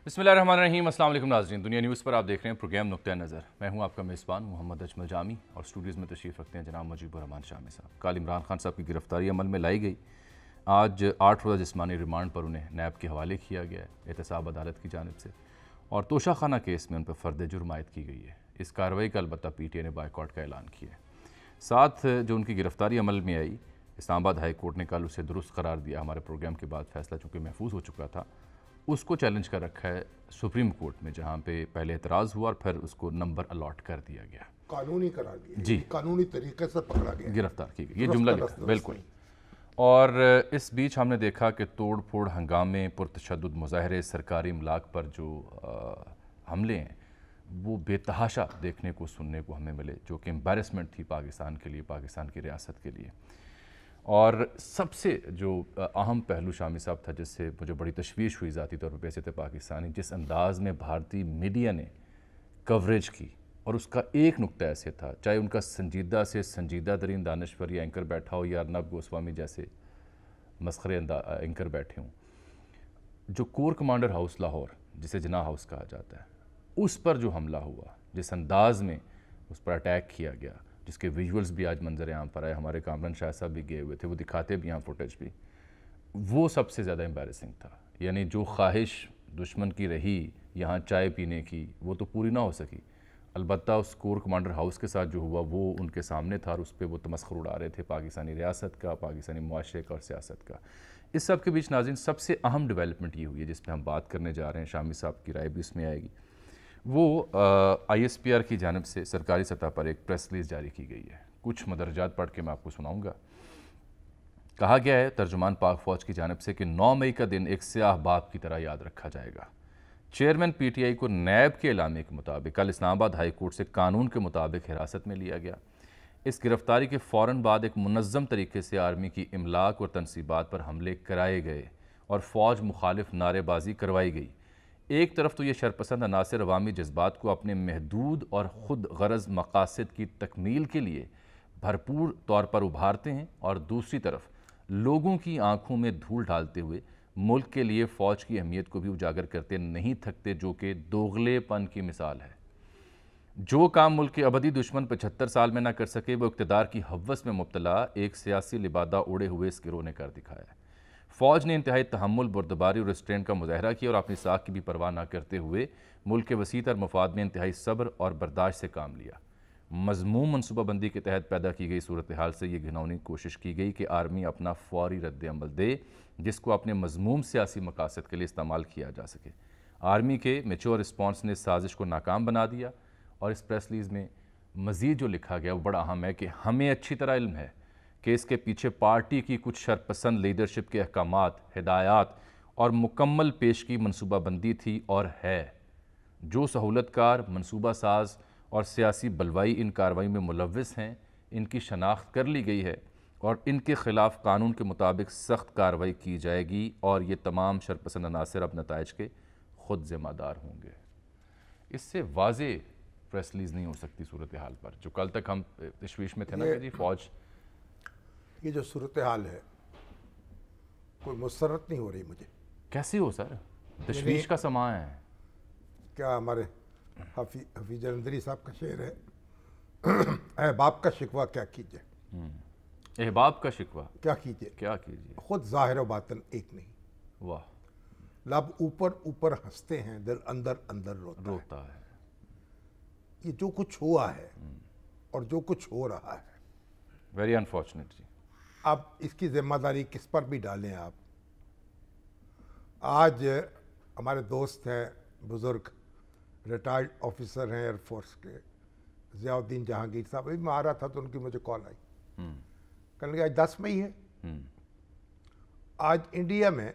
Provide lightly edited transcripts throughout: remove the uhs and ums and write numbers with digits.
بسم اللہ الرحمن الرحیم۔ السلام علیکم ناظرین، دنیا نیوز پر آپ دیکھ رہے ہیں پروگرام نقطہ نظر۔ میں ہوں آپ کا میزبان محمد اجمل جامی اور اسٹوڈیوز میں تشریف رکھتے ہیں جناب مجیب الرحمان شامی صاحب۔ کل عمران خان صاحب کی گرفتاری عمل میں لائی گئی، آج 8 روزہ جسمانی ریمانڈ پر انہیں نیب کے حوالے کیا گیا ہے احتساب عدالت کی جانب سے، اور توشہ خانہ کیس میں ان پر فرد جرم عائد کی گئی ہے۔ اس کارروائی کا البتہ پی ٹی آئی نے بائیکاٹ کا اعلان کیا ہے۔ ساتھ جو ان کی گرفتاری عمل میں آئی، اسلام آباد ہائی کورٹ نے کل اسے درست قرار دیا۔ ہمارے پروگرام کے بعد فیصلہ چونکہ محفوظ ہو چکا تھا، اس کو چیلنج کر رکھا ہے سپریم کورٹ میں، جہاں پہ پہلے اعتراض ہوا اور پھر اس کو نمبر الاٹ کر دیا گیا، قانونی قرار دیا، جی قانونی طریقے سے پکڑا گیا، گرفتار کی گئی، یہ جملہ لکھا بالکل۔ اور اس بیچ ہم نے دیکھا کہ توڑ پھوڑ، ہنگامے، پرتشدد مظاہرے، سرکاری املاک پر جو حملے ہیں وہ بے تحاشا دیکھنے کو سننے کو ہمیں ملے، جو کہ امبیرسمنٹ تھی پاکستان کے لیے، پاکستان کی ریاست کے لیے۔ اور سب سے جو اہم پہلو شامی صاحب تھا، جس سے مجھے بڑی تشویش ہوئی ذاتی طور پر بحیثیت پاکستانی، جس انداز میں بھارتی میڈیا نے کوریج کی، اور اس کا ایک نقطہ ایسے تھا، چاہے ان کا سنجیدہ سے سنجیدہ ترین دانشور یا اینکر بیٹھا ہو، یا ارنب گوسوامی جیسے مسخرے اینکر بیٹھے ہوں، جو کور کمانڈر ہاؤس لاہور، جسے جناح ہاؤس کہا جاتا ہے، اس پر جو حملہ ہوا، جس انداز میں اس پر اٹیک کیا گیا، جس کے ویژولز بھی آج منظر عام پر آئے، ہمارے کامران شاہ صاحب بھی گئے ہوئے تھے، وہ دکھاتے بھی ہیں فوٹیج بھی، وہ سب سے زیادہ امبیرسنگ تھا۔ یعنی جو خواہش دشمن کی رہی یہاں چائے پینے کی، وہ تو پوری نہ ہو سکی، البتہ اس کور کمانڈر ہاؤس کے ساتھ جو ہوا وہ ان کے سامنے تھا، اور اس پہ وہ تمسخر اڑا رہے تھے پاکستانی ریاست کا، پاکستانی معاشرے کا اور سیاست کا۔ اس سب کے بیچ ناظرین سب سے اہم ڈیولپمنٹ یہ ہوئی ہے، جس پہ ہم بات کرنے جا رہے ہیں، شامی صاحب کی رائے بھی اس میں آئے گی۔ وہ آئی ایس پی آر کی جانب سے سرکاری سطح پر ایک پریس ریلیز جاری کی گئی ہے، کچھ مدرجات پڑھ کے میں آپ کو سناؤں گا۔ کہا گیا ہے ترجمان پاک فوج کی جانب سے کہ 9 مئی کا دن ایک سیاہ باپ کی طرح یاد رکھا جائے گا۔ چیئرمین پی ٹی آئی کو نیب کے اعلامیے کے مطابق کل اسلام آباد ہائی کورٹ سے قانون کے مطابق حراست میں لیا گیا۔ اس گرفتاری کے فوراً بعد ایک منظم طریقے سے آرمی کی املاک اور تنصیبات پر حملے کرائے گئے اور فوج مخالف نعرے بازی کروائی گئی۔ ایک طرف تو یہ شرپسند عناصر عوامی جذبات کو اپنے محدود اور خود غرض مقاصد کی تکمیل کے لیے بھرپور طور پر ابھارتے ہیں، اور دوسری طرف لوگوں کی آنکھوں میں دھول ڈالتے ہوئے ملک کے لیے فوج کی اہمیت کو بھی اجاگر کرتے نہیں تھکتے، جو کہ دوغلے پن کی مثال ہے۔ جو کام ملک کے ابدی دشمن 75 سال میں نہ کر سکے، وہ اقتدار کی ہوس میں مبتلا ایک سیاسی لبادہ اوڑے ہوئے اس گروہ نے کر دکھایا ہے۔ فوج نے انتہائی تحمل، بردباری اور ریسٹرینٹ کا مظاہرہ کیا، اور اپنی ساکھ کی بھی پرواہ نہ کرتے ہوئے ملک کے وسیع تر مفاد میں انتہائی صبر اور برداشت سے کام لیا۔ مذموم منصوبہ بندی کے تحت پیدا کی گئی صورتحال سے یہ گھناؤنی کوشش کی گئی کہ آرمی اپنا فوری رد عمل دے، جس کو اپنے مذموم سیاسی مقاصد کے لیے استعمال کیا جا سکے۔ آرمی کے میچور رسپانس نے سازش کو ناکام بنا دیا، اور اس پریس ریلیز میں مزید جو لکھا گیا وہ بڑا اہم ہے کہ ہمیں اچھی طرح علم ہے کہ اس کے پیچھے پارٹی کی کچھ شرپسند لیڈرشپ کے احکامات، ہدایات اور مکمل پیشگی منصوبہ بندی تھی اور ہے۔ جو سہولت کار، منصوبہ ساز اور سیاسی بلوائی ان کارروائی میں ملوث ہیں، ان کی شناخت کر لی گئی ہے، اور ان کے خلاف قانون کے مطابق سخت کارروائی کی جائے گی، اور یہ تمام شرپسند عناصر اب نتائج کے خود ذمہ دار ہوں گے۔ اس سے واضح پریس ریلیز نہیں ہو سکتی صورتحال پر، جو کل تک ہم تشویش میں تھے نا کہ جی فوج، یہ جو صورتحال ہے کوئی مسرت نہیں ہو رہی مجھے۔ کیسے ہو سر؟ تشویش کا سماں ہے۔ کیا ہمارے حفیظ جلندری صاحب کا شعر ہے، اے باپ کا شکوہ کیا کیجئے، احباب کا شکوہ کیا کیجئے، کیا کیجیے، خود ظاہر و باطن ایک نہیں، واہ، لب اوپر اوپر ہنستے ہیں، دل اندر اندر روتا ہے۔ یہ جو کچھ ہوا ہے اور جو کچھ ہو رہا ہے، ویری انفارچونیٹ جی۔ اب اس کی ذمہ داری کس پر بھی ڈالیں آپ؟ آج ہمارے دوست ہیں، بزرگ ریٹائرڈ آفیسر ہیں ایئر فورس کے، ضیاء الدین جہانگیر صاحب، ابھی میں آ رہا تھا تو ان کی مجھے کال آئی، کہنے لگے آج 10 مئی ہے، آج انڈیا میں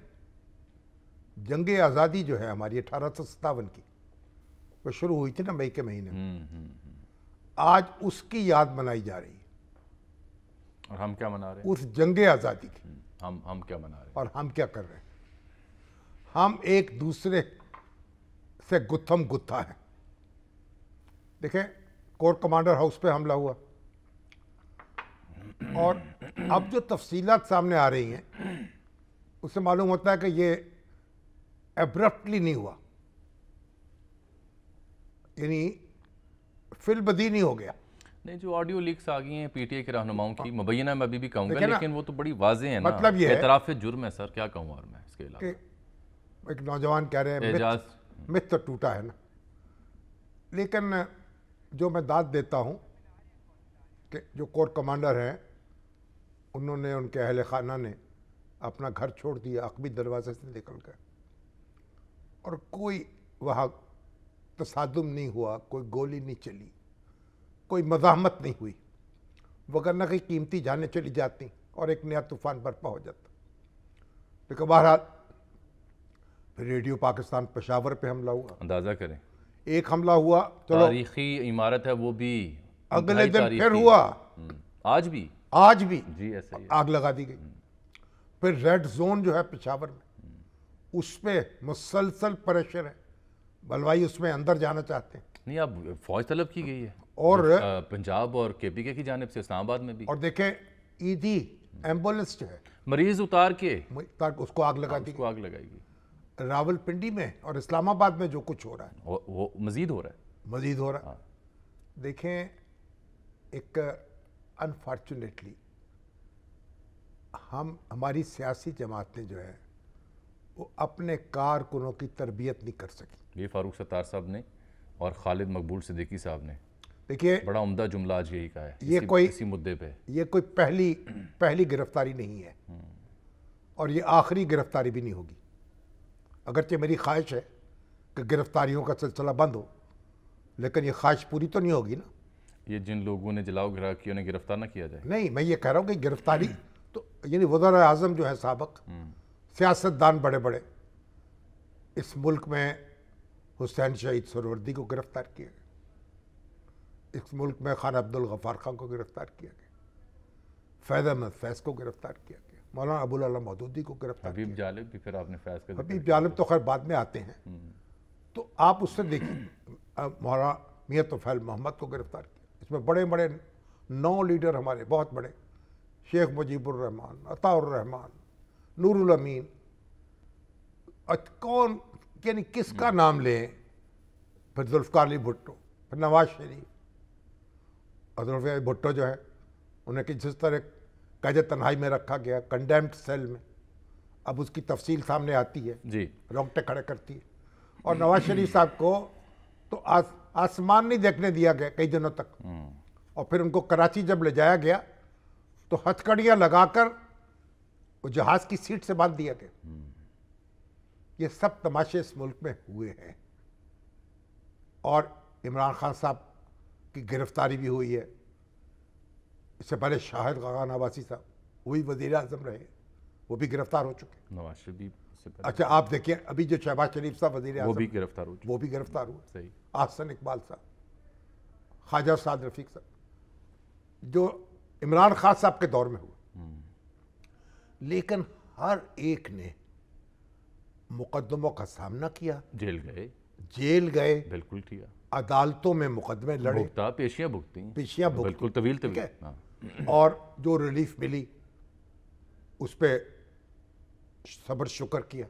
جنگ آزادی جو ہے ہماری 1857 کی، وہ شروع ہوئی تھی نا مئی کے مہینے میں، آج اس کی یاد منائی جا رہی ہے، اور ہم کیا منا رہے ہیں؟ اس جنگ آزادی کی، ہم کیا منا رہے ہیں؟ اور ہم کیا کر رہے ہیں؟ ہم ایک دوسرے سے گتھم گتھا ہیں۔ دیکھیں، کور کمانڈر ہاؤس پہ حملہ ہوا، اور اب جو تفصیلات سامنے آ رہی ہیں اس سے معلوم ہوتا ہے کہ یہ ایبرپٹلی نہیں ہوا، یعنی فل بدی نہیں ہو گیا. نہیں جو آڈیو لیکس آ گئی ہیں پی ٹی اے کے رہنماؤں کی مبینہ میں ابھی بھی کہوں گا دیکھیں نا، لیکن وہ تو بڑی واضح ہیں نا. مطلب یہ ہے اعتراف جرم ہے سر، کیا کہوں اور میں اس کے علاوہ. ایک نوجوان کہہ رہے ہیں اعجاز مت تو ٹوٹا ہے نا، لیکن جو میں داد دیتا ہوں کہ جو کور کمانڈر ہیں انہوں نے، ان کے اہل خانہ نے اپنا گھر چھوڑ دیا عقبی دروازے سے نکل کر، اور کوئی وہاں تصادم نہیں ہوا، کوئی گولی نہیں چلی، کوئی مزاحمت نہیں ہوئی، وگرنہ کئی قیمتی جانیں چلی جاتی اور ایک نیا طوفان برپا ہو جاتا. لیکن بہرحال پھر ریڈیو پاکستان پشاور پہ حملہ ہوا، اندازہ کریں، ایک حملہ ہوا، چلو تاریخی عمارت ہے وہ بھی، اگلے انتہائی دن تاریخی. پھر ہوا، آج بھی آج بھی جی ایسا ہی ہے. آگ لگا دی گئی. پھر ریڈ زون جو ہے پشاور میں، اس پہ مسلسل پریشر ہے، بلوائی اس میں اندر جانا چاہتے ہیں. نہیں اب فوج طلب کی گئی ہے اور پنجاب اور کے پی کے کی جانب سے، اسلام آباد میں بھی. اور دیکھیں ایدھی ایمبولنس جو ہے مریض اتار کے اس کو آگ لگا دی اس کو آگ لگائی گئی. گئی. راول پنڈی میں اور اسلام آباد میں جو کچھ ہو رہا ہے وہ مزید ہو رہا ہے. مزید ہو رہا ہے. دیکھیں ایک انفارچونیٹلی ہماری سیاسی جماعتیں جو ہے وہ اپنے کارکنوں کی تربیت نہیں کر سکی. یہ فاروق ستار صاحب نے اور خالد مقبول صدیقی صاحب نے دیکھیے بڑا عمدہ جملہ آج یہی کہا ہے اسی مدعے پہ. یہ کوئی پہلی گرفتاری نہیں ہے اور یہ آخری گرفتاری بھی نہیں ہوگی. اگرچہ میری خواہش ہے کہ گرفتاریوں کا سلسلہ بند ہو، لیکن یہ خواہش پوری تو نہیں ہوگی نا. یہ جن لوگوں نے جلاؤ گھرا کیا انہیں گرفتار نہ کیا جائے. نہیں، میں یہ کہہ رہا ہوں کہ گرفتاری تو یعنی وزراء اعظم جو ہے سابق سیاستدان بڑے بڑے اس ملک میں، حسین شہید سہروردی کو گرفتار کیا گیا، اس ملک میں خان عبد الغفار خان کو گرفتار کیا گیا، فیض احمد فیض کو گرفتار کیا گیا، مولانا ابوالعلا مودودی کو گرفتار کیا. حبیب جالب بھی پھر آپ نے فیض کا حبیب جالب تو خیر بعد میں آتے ہیں. تو آپ اس سے دیکھیں مولانا میاں طفیل محمد کو گرفتار کیا. اس میں بڑے بڑے 9 لیڈر ہمارے بہت بڑے، شیخ مجیب الرحمان، عطا الرحمان، نور الامین، کون یعنی کس کا نام لیں. پھر ذوالفقار علی بھٹو، پھر نواز شریف. اور ذوالفقار بھٹو جو ہے انہیں کہ جس طرح قید تنہائی میں رکھا گیا، کنڈیمڈ سیل میں، اب اس کی تفصیل سامنے آتی ہے، جی رونگٹے کھڑے کرتی ہے. اور نواز شریف صاحب کو تو آسمان نہیں دیکھنے دیا گیا کئی دنوں تک. اور پھر ان کو کراچی جب لے جایا گیا تو ہتھکڑیاں لگا کر وہ جہاز کی سیٹ سے باندھ دیا گیا. یہ سب تماشے اس ملک میں ہوئے ہیں. اور عمران خان صاحب کی گرفتاری بھی ہوئی ہے. اس سے پہلے شاہد خاقان عباسی صاحب وہی وزیر اعظم رہے، وہ بھی گرفتار ہو چکے. نواز شریف سے پہلے اچھا آپ دیکھیں ابھی جو شہباز شریف صاحب وزیر اعظم وہ بھی گرفتار ہو چکے. وہ بھی گرفتار ہوئے. صحیح. احسن اقبال صاحب، خواجہ سعد رفیق صاحب، جو عمران خان صاحب کے دور میں ہوئے. لیکن ہر ایک نے مقدموں کا سامنا کیا، جیل گئے، بالکل کیا، عدالتوں میں مقدمے لڑے، پیشیاں بھگتی ہیں، پیشیاں بھگتی، بالکل طویل. اور جو ریلیف ملی اس پہ صبر شکر کیا.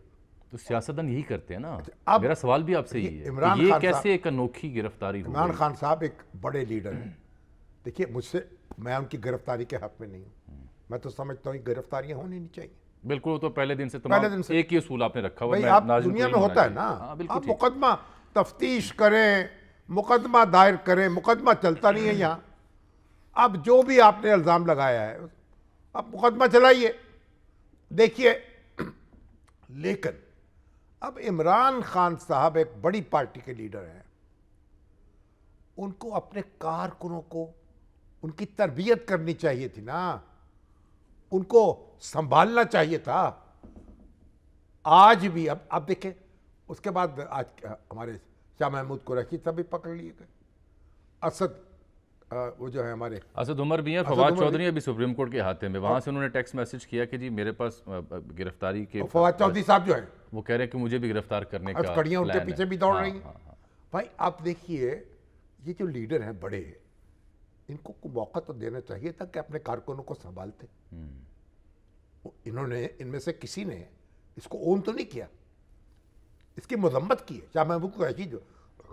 تو سیاستدان یہی کرتے ہیں نا. میرا سوال بھی آپ سے یہی ہے عمران کہ یہ خان کیسے ایک انوکھی گرفتاری ہوئی؟ عمران خان صاحب ایک بڑے لیڈر ہیں. دیکھیے مجھ سے، میں ان کی گرفتاری کے حق میں نہیں ہوں. میں تو سمجھتا ہوں گرفتاریاں ہونی نہیں چاہیے. بالکل، وہ تو پہلے دن سے تمام ایک ہی اصول آپ نے رکھا ہوا ہے. آپ دنیا میں ہوتا ہے نا، آپ مقدمہ تفتیش کریں، مقدمہ دائر کریں، مقدمہ چلتا نہیں ہے یہاں. اب جو بھی آپ نے الزام لگایا ہے آپ مقدمہ چلائیے، دیکھیے. لیکن اب عمران خان صاحب ایک بڑی پارٹی کے لیڈر ہیں، ان کو اپنے کارکنوں کو ان کی تربیت کرنی چاہیے تھی نا، ان کو سنبھالنا چاہیے تھا. آج بھی اب دیکھیں اس کے بعد آج ہمارے شاہ محمود قریشی صاحب بھی پکڑ لیے گئے. اسد وہ جو ہے ہمارے اسد عمر بھی ہیں، فواد چودھری ابھی سپریم کورٹ کے ہاتھے میں. وہاں سے انہوں نے ٹیکسٹ میسج کیا کہ جی میرے پاس گرفتاری کے، فواد چودھری صاحب جو ہیں وہ کہہ رہے ہیں کہ مجھے بھی گرفتار کرنے کا کڑیاں ان کے پیچھے بھی دوڑ رہی ہیں. بھائی آپ دیکھیے یہ جو لیڈر ہیں بڑے، ان کو موقع تو دینا چاہیے تھا کہ اپنے کارکنوں کو سنبھالتے. انہوں نے، ان میں سے کسی نے اس کو اون تو نہیں کیا، اس کی مذمت کی ہے. شاہ محمود قریشی جو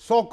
100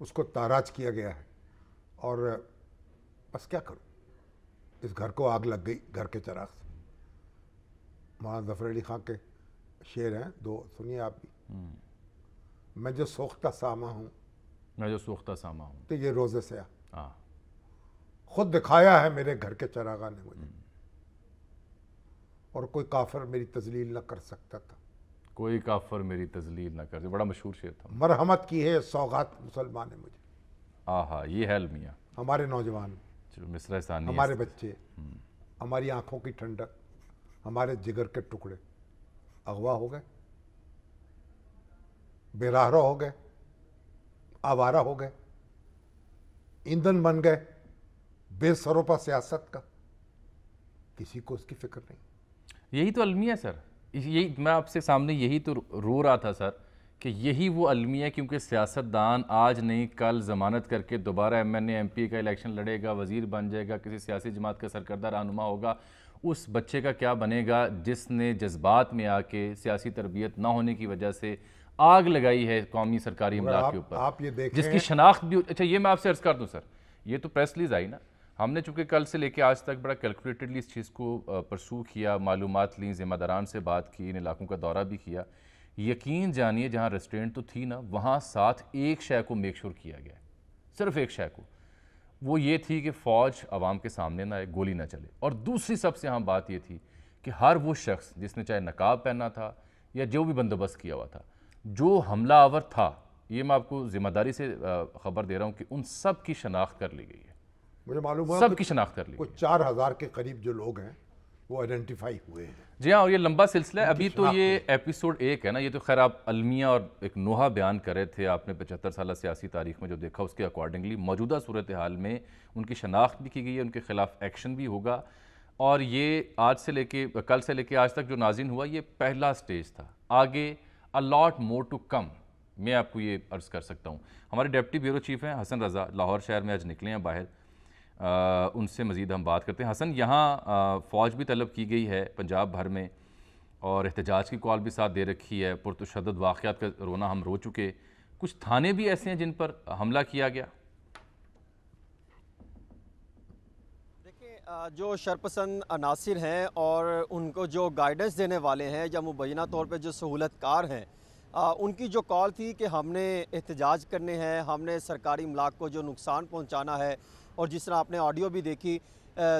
اس کو تاراج کیا گیا ہے، اور بس کیا کروں، اس گھر کو آگ لگ گئی گھر کے چراغ سے۔ مولانا ظفر علی خان کے شعر ہیں دو، سنیے آپ بھی۔ میں جو سوختہ ساما ہوں، میں جو سوختہ ساما ہوں، تو یہ روزے سے ہاں، خود دکھایا ہے میرے گھر کے چراغاں نے مجھے، اور کوئی کافر میری تذلیل نہ کر سکتا تھا۔ کوئی کافر میری تذلیل نہ کر دے، بڑا مشہور شعر تھا۔ مرحمت کی ہے سوغات مسلمان نے مجھے، آہا، یہ ہے المیہ، ہمارے نوجوان، جو مصرع ثانی ہے۔ ہمارے بچے، ہماری آنکھوں کی ٹھنڈک، ہمارے جگر کے ٹکڑے اغوا ہو گئے، بے راہ رو ہو گئے، آوارہ ہو گئے، ایندھن بن گئے بے سروپا سیاست کا، کسی کو اس کی فکر نہیں۔ یہی تو المیہ ہے سر، یہی میں آپ سے سامنے یہی تو رو رہا تھا سر، کہ یہی وہ المیہ ہے، کیونکہ سیاستدان آج نہیں کل ضمانت کر کے دوبارہ M N A M P کا الیکشن لڑے گا، وزیر بن جائے گا، کسی سیاسی جماعت کا سرکردہ رہنما ہوگا، اس بچے کا کیا بنے گا جس نے جذبات میں آ کے سیاسی تربیت نہ ہونے کی وجہ سے آگ لگائی ہے قومی سرکاری املاک کے اوپر، آپ یہ دیکھیں، جس کی شناخت بھی۔ اچھا یہ میں آپ سے عرض کر دوں سر، یہ تو پریس ریلیز آئی نا، ہم نے چونکہ کل سے لے کے آج تک بڑا کیلکولیٹڈلی اس چیز کو پرسو کیا، معلومات لیں، ذمہ داران سے بات کی، ان علاقوں کا دورہ بھی کیا، یقین جانیے جہاں ریسٹورینٹ تو تھی نا، وہاں ساتھ ایک شے کو میک شور کیا گیا ہے، صرف ایک شے کو، وہ یہ تھی کہ فوج عوام کے سامنے نہ آئے، گولی نہ چلے، اور دوسری سب سے اہم بات یہ تھی کہ ہر وہ شخص جس نے چاہے نقاب پہنا تھا یا جو بھی بندوبست کیا ہوا تھا، جو حملہ آور تھا، یہ میں آپ کو ذمہ داری سے خبر دے رہا ہوں کہ ان سب کی شناخت کر لی گئی ہے، مجھے معلوم ہوا سب کی شناخت کر لی گئی۔ کچھ 4000 کے قریب جو لوگ ہیں وہ آئیڈینٹیفائی ہوئے ہیں۔ جی ہاں، اور یہ لمبا سلسلہ ہے، ابھی تو یہ ایپیسوڈ 1 ہے نا، یہ تو خیر آپ المیہ اور ایک نوحہ بیان کر رہے تھے، آپ نے 75 سالہ سیاسی تاریخ میں جو دیکھا اس کے اکارڈنگلی موجودہ صورتحال میں ان کی شناخت بھی کی گئی ہے، ان کے خلاف ایکشن بھی ہوگا، اور یہ آج سے لے کے کل سے لے کے آج تک جو ناظرین ہوا یہ پہلا سٹیج تھا، آگے a lot more to come، میں آپ کو یہ عرض کر سکتا ہوں۔ ہمارے ڈیپٹی بیورو چیف ہیں حسن رضا، لاہور شہر میں آج نکلے ہیں باہر، ان سے مزید ہم بات کرتے ہیں۔ حسن، یہاں فوج بھی طلب کی گئی ہے پنجاب بھر میں، اور احتجاج کی کال بھی ساتھ دے رکھی ہے، پرتشدد واقعات کا رونا ہم رو چکے، کچھ تھانے بھی ایسے ہیں جن پر حملہ کیا گیا؟ دیکھیں، جو شرپسند عناصر ہیں اور ان کو جو گائیڈنس دینے والے ہیں یا مبینہ طور پہ جو سہولت کار ہیں، ان کی جو کال تھی کہ ہم نے احتجاج کرنے ہیں، ہم نے سرکاری املاک کو جو نقصان پہنچانا ہے، اور جس طرح آپ نے آڈیو بھی دیکھی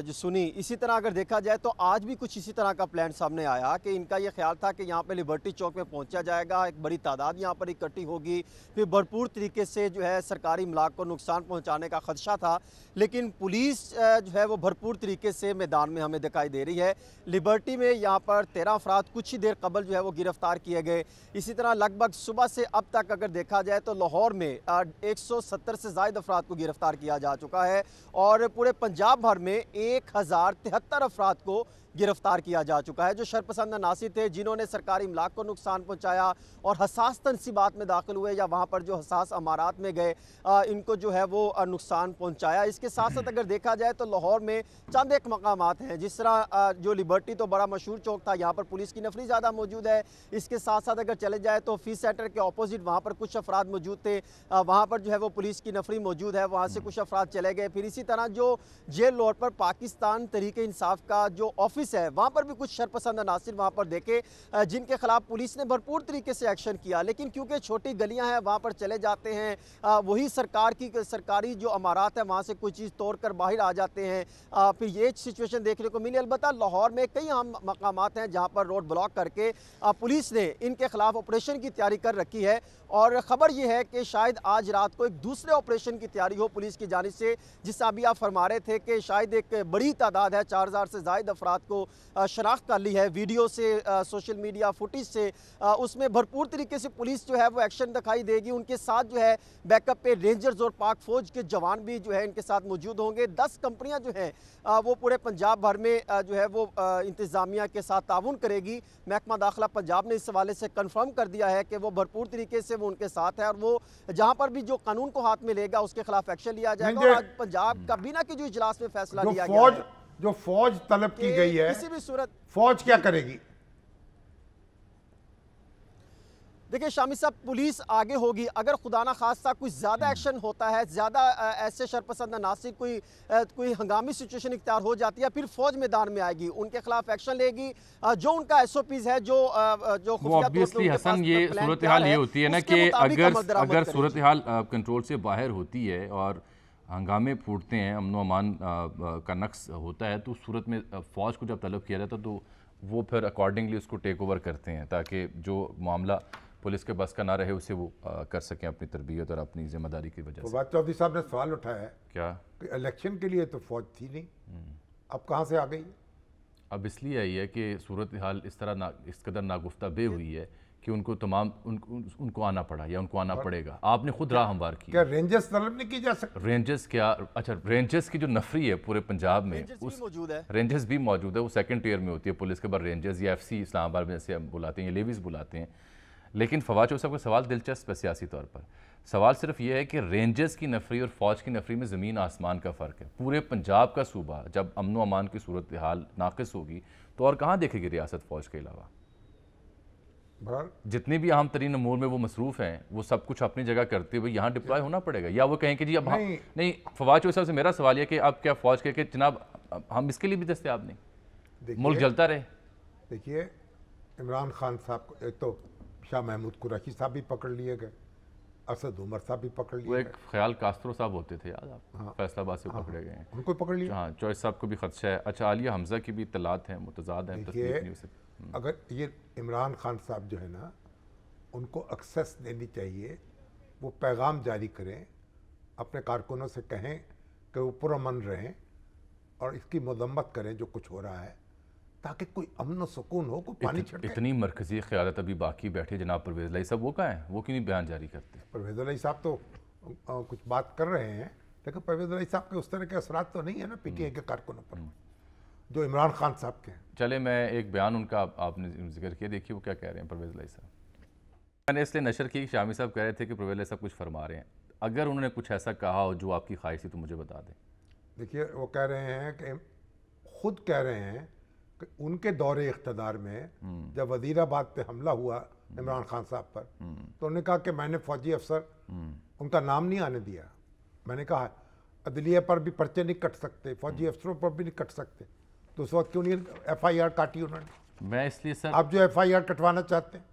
جو سنی، اسی طرح اگر دیکھا جائے تو آج بھی کچھ اسی طرح کا پلان سامنے آیا کہ ان کا یہ خیال تھا کہ یہاں پہ لیبرٹی چوک میں پہنچا جائے گا، ایک بڑی تعداد یہاں پر اکٹھی ہوگی، پھر بھرپور طریقے سے جو ہے سرکاری املاک کو نقصان پہنچانے کا خدشہ تھا، لیکن پولیس جو ہے وہ بھرپور طریقے سے میدان میں ہمیں دکھائی دے رہی ہے۔ لیبرٹی میں یہاں پر 13 افراد کچھ ہی دیر قبل جو ہے وہ گرفتار کیے گئے، اسی طرح لگ بھگ صبح سے اب تک اگر دیکھا جائے تو لاہور میں 170 سے زائد افراد کو گرفتار کیا جا چکا ہے، اور پورے پنجاب بھر میں 1073 افراد کو گرفتار کیا جا چکا ہے، جو شرپسند عناصر تھے جنہوں نے سرکاری املاک کو نقصان پہنچایا اور حساس تنصیبات میں داخل ہوئے یا وہاں پر جو حساس امارات میں گئے ان کو جو ہے وہ نقصان پہنچایا۔ اس کے ساتھ ساتھ اگر دیکھا جائے تو لاہور میں چند ایک مقامات ہیں، جس طرح جو لیبرٹی تو بڑا مشہور چوک تھا، یہاں پر پولیس کی نفری زیادہ موجود ہے، اس کے ساتھ ساتھ اگر چلے جائے تو فیس سینٹر کے اپوزٹ وہاں پر کچھ افراد موجود تھے، وہاں پر جو ہے وہ پولیس کی نفری موجود ہے، وہاں سے کچھ افراد چلے گئے۔ پھر اسی طرح جو جیل روڈ پر پاکستان تحریک انصاف کا جو آفس ہے، وہاں پر بھی کچھ شرپسند عناصر وہاں پر دیکھے جن کے خلاف پولیس نے بھرپور طریقے سے ایکشن کیا، لیکن کیونکہ چھوٹی گلیاں ہیں وہاں پر چلے جاتے ہیں، وہی سرکاری جو امارات ہیں وہاں سے کوئی چیز توڑ کر باہر آ جاتے ہیں، پھر یہ سچویشن دیکھنے کو ملی۔ البتہ لاہور میں کئی اہم مقامات ہیں جہاں پر روڈ بلاک کر کے پولیس نے ان کے خلاف آپریشن کی تیاری کر رکھی ہے، اور خبر یہ ہے کہ شاید آج رات کو ایک دوسرے آپریشن کی تیاری ہو پولیس کی جانب سے، جس سے ابھی آپ فرما رہے تھے کہ شاید ایک بڑی تعداد ہے، 4000 سے زائد افراد کو شناخت کر لی ہے ویڈیو سے، سوشل میڈیا فوٹیج سے، اس میں بھرپور طریقے سے پولیس جو ہے وہ ایکشن دکھائی دے گی۔ ان کے ساتھ جو ہے بیک اپ پہ رینجرز اور پاک فوج کے جوان بھی جو ہے ان کے ساتھ موجود ہوں گے۔ 10 کمپنیاں جو ہیں وہ پورے پنجاب بھر میں جو ہے وہ انتظامیہ کے ساتھ تعاون کرے گی۔ محکمہ داخلہ پنجاب نے اس حوالے سے کنفرم کر دیا ہے کہ وہ بھرپور طریقے سے وہ ان کے ساتھ ہے، اور وہ جہاں پر بھی جو قانون کو ہاتھ میں لے گا اس کے خلاف ایکشن لیا جائے گا۔ اور آج پنجاب کابینہ کی جو اجلاس میں فیصلہ لیا گیا ہے، جو فوج طلب کی گئی ہے، کسی بھی صورت فوج کیا کرے گی؟ دیکھیں شامی صاحب پولیس آگے ہوگی، اگر خدا نہ خواستہ کوئی زیادہ ایکشن ہوتا ہے، زیادہ ایسے شرپسند عناصر کوئی ہنگامی سچویشن اختیار ہو جاتی ہے، پھر فوج میدان میں آئے گی، ان کے خلاف ایکشن لے گی، جو ان کا ایس او پیز ہے، جو وہ obviously حسن یہ صورتحال یہ ہوتی ہے نا کہ اگر صورتحال کنٹرول سے باہر ہوتی ہے اور ہنگامے پھوٹتے ہیں، امن و امان کا نقص ہوتا ہے، تو اس صورت میں فوج کو جب طلب کیا جاتا تو وہ پھر اکارڈنگلی اس کو ٹیک اوور کرتے ہیں تاکہ جو معاملہ پولیس کے بس کا نہ رہے اسے وہ کر سکیں اپنی تربیت اور اپنی ذمہ داری کی وجہ سے۔ فواد چودھری صاحب نے سوال اٹھایا ہے کیا کہ الیکشن کے لیے تو فوج تھی نہیں، اب کہاں سے آ گئی؟ اب اس لیے آئی ہے کہ صورتحال اس قدر ناگفتہ بے ہوئی ہے کہ ان کو آنا پڑا یا ان کو آنا پڑے گا۔ آپ نے خود راہ ہموار کی۔ کیا رینجز طلب نہیں کی جا سکتی؟ رینجز کیا؟ اچھا رینجز کی جو نفری ہے پورے پنجاب میں، رینجز بھی موجود ہے، وہ سیکنڈ ٹیئر میں ہوتی ہے پولیس کے بعد رینجز یا ایف سی اسلام آباد میں جیسے ہم بلاتے ہیں یا لیویز بلاتے ہیں۔ لیکن فواد چودھری صاحب کا سوال دلچسپ ہے سیاسی طور پر۔ سوال صرف یہ ہے کہ رینجز کی نفری اور فوج کی نفری میں زمین آسمان کا فرق ہے۔ پورے پنجاب کا صوبہ جب امن و امان کی صورتحال ناقص ہوگی تو اور کہاں دیکھے گی ریاست فوج کے علاوہ؟ جتنی بھی اہم ترین امور میں وہ مصروف ہیں وہ سب کچھ اپنی جگہ کرتے ہوئے یہاں ڈپلوائے ہونا پڑے گا، یا وہ کہیں کہ جی اب نہیں۔ فواد چودھری صاحب سے میرا سوال یہ کہ اب کیا فوج کہ جناب ہم اس کے لیے بھی دستیاب نہیں، ملک جلتا رہے؟ دیکھیے عمران خان صاحب کو ایک تو شاہ محمود قریشی صاحب بھی پکڑ لیے گئے، اسد عمر صاحب بھی پکڑ لیے وہ ایک خیال کاسترو صاحب ہوتے تھے، یاد آپ فیصل آباد سے پکڑے گئے ہیں، ان کو پکڑ لیا۔ ہاں چوائس صاحب کو بھی خدشہ ہے۔ اچھا عالیہ حمزہ کی بھی اطلاعات ہیں متضاد ہیں۔ اگر یہ عمران خان صاحب جو ہے نا ان کو ایکسیس دینی چاہیے، وہ پیغام جاری کریں، اپنے کارکنوں سے کہیں کہ وہ پرامن رہیں اور اس کی مذمت کریں جو کچھ ہو رہا ہے، تاکہ کوئی امن و سکون ہو، کوئی پانی چھڑکے۔ اتنی مرکزی قیادت ابھی باقی بیٹھی جناب پرویز الہی صاحب، وہ کہاں ہیں؟ وہ کیوں نہیں بیان جاری کرتے؟ پرویز الہی صاحب تو کچھ بات کر رہے ہیں، لیکن پرویز الہی صاحب کے اس طرح کے اثرات تو نہیں ہے نا پی ٹی آئی کے کارکنوں پر جو عمران خان صاحب کے ہیں۔ چلے میں ایک بیان ان کا آپ نے ذکر کیا، دیکھیے وہ کیا کہہ رہے ہیں پرویز الہی صاحب۔ میں نے اس لیے نشر کی، شامی صاحب کہہ رہے تھے کہ پرویز الہی صاحب کچھ فرما رہے ہیں، اگر انہوں نے کچھ ایسا کہا ہو جو آپ کی خواہش تھی تو مجھے بتا دیں۔ دیکھیے وہ کہہ رہے ہیں کہ خود کہہ رہے ہیں کہ ان کے دور اقتدار میں جب وزیر آباد پہ حملہ ہوا عمران خان صاحب پر تو انہوں نے کہا کہ میں نے فوجی افسر ان کا نام نہیں آنے دیا، میں نے کہا عدلیہ پر بھی پرچے نہیں کٹ سکتے، فوجی افسروں پر بھی نہیں کٹ سکتے، تو اس وقت کیوں نہیں ایف آئی آر کاٹی انہوں نے؟ میں اس لیے سر آپ جو ایف آئی آر کٹوانا چاہتے ہیں۔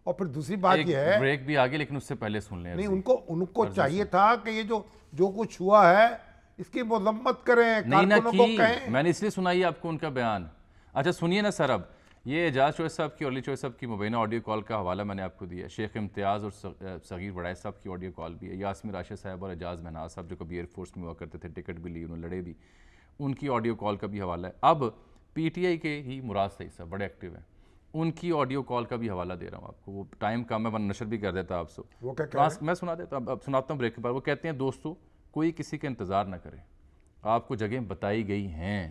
اور پھر دوسری بات یہ ہے، بریک بھی آگے لیکن اس سے پہلے سن لیں۔ نہیں ان کو چاہیے تھا کہ یہ جو کچھ ہوا ہے اس کی مذمت کریں، کارکنوں کو کہیں۔ میں نے اس لیے سنائی آپ کو ان کا بیان۔ اچھا سنیے نا سر، اب یہ اعجاز چوہے صاحب کی اور علی چوہے صاحب کی مبینہ آڈیو کال کا حوالہ میں نے آپ کو دیا، شیخ امتیاز اور صغیر وڑائے صاحب کی آڈیو کال بھی ہے، یاسمین راشد صاحب اور اعجاز مہناز صاحب جو کبھی ایئر فورس میں ہوا کرتے تھے، ٹکٹ بھی لی، انہوں نے لڑے بھی، ان کی آڈیو کال کا بھی حوالہ ہے۔ اب پی ٹی آئی کے ہی مراد صحیح صاحب بڑے ایکٹیو ہیں، ان کی آڈیو کال کا بھی حوالہ دے رہا ہوں آپ کو، وہ ٹائم کم ہے، نشر بھی کر دیتا آپ سے، میں سنا دیتا ہوں، اب سناتا ہوں بریک کے بعد۔ وہ کہتے ہیں دوستو کوئی کسی کا انتظار نہ کرے، آپ کو جگہیں بتائی گئی ہیں،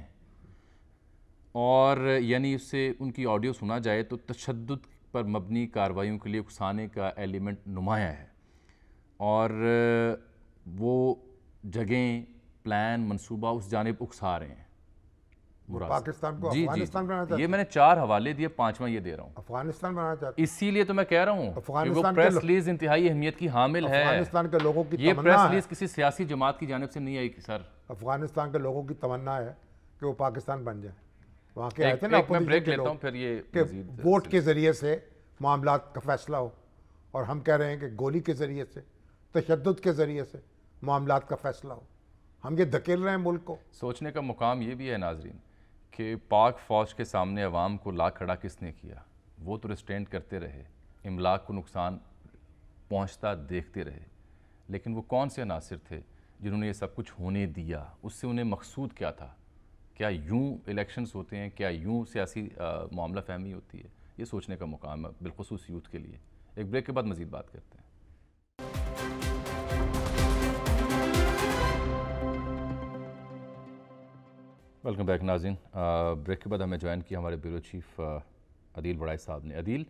اور یعنی اس سے ان کی آڈیو سنا جائے تو تشدد پر مبنی کارروائیوں کے لیے اکسانے کا ایلیمنٹ نمایاں ہے، اور وہ جگہیں پلان منصوبہ اس جانب اکسا رہے ہیں پاکستان کو جی افغانستان بنانا چاہتے ہیں۔ یہ میں نے 4 حوالے دیے، 5واں یہ دے رہا ہوں، افغانستان بنانا چاہتے ہیں۔ اسی لیے تو میں کہہ رہا ہوں کہ وہ پریس ریلیز انتہائی اہمیت کی حامل ہے۔ افغانستان کے لوگوں کی یہ تمنا پریس ہے، ریلیز کسی سیاسی جماعت کی جانب سے نہیں آئی سر۔ افغانستان کے لوگوں کی تمنا ہے کہ وہ پاکستان بن جائے۔ وہاں کے آئے تھے نا میں اپوزیشن بریک کے لیتا ہوں لوگ پھر یہ کہ ووٹ کے ذریعے سے معاملات کا فیصلہ ہو، اور ہم کہہ رہے ہیں کہ گولی کے ذریعے سے، تشدد کے ذریعے سے معاملات کا فیصلہ ہو۔ ہم یہ دھکیل رہے ہیں ملک کو۔ سوچنے کا مقام یہ بھی ہے ناظرین کہ پاک فوج کے سامنے عوام کو لا کھڑا کس نے کیا؟ وہ تو ریسٹرینٹ کرتے رہے، املاک کو نقصان پہنچتا دیکھتے رہے، لیکن وہ کون سے عناصر تھے جنہوں نے یہ سب کچھ ہونے دیا؟ اس سے انہیں مقصود کیا تھا؟ کیا یوں الیکشنز ہوتے ہیں؟ کیا یوں سیاسی معاملہ فہمی ہوتی ہے؟ یہ سوچنے کا مقام ہے بالخصوص یوتھ کے لیے۔ ایک بریک کے بعد مزید بات کرتے ہیں۔ ویلکم بیک ناظرین، بریک کے بعد ہمیں جوائن کیا ہمارے بیورو چیف عدیل وڑائے صاحب نے۔ عدیل،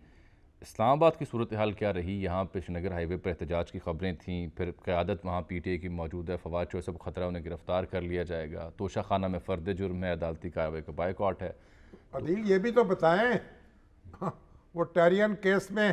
اسلام آباد کی صورتحال کیا رہی؟ یہاں پہ شنگر ہائی وے پر احتجاج کی خبریں تھیں، پھر قیادت وہاں پی ٹی آئی کی موجود ہے، فواد چوہے صاحب خطرہ انہیں گرفتار کر لیا جائے گا، توشہ خانہ میں فرد جرم ہے، عدالتی کارروائی کا بائیکاٹ ہے۔ عدیل یہ بھی تو بتائیں وہ ٹیرین کیس میں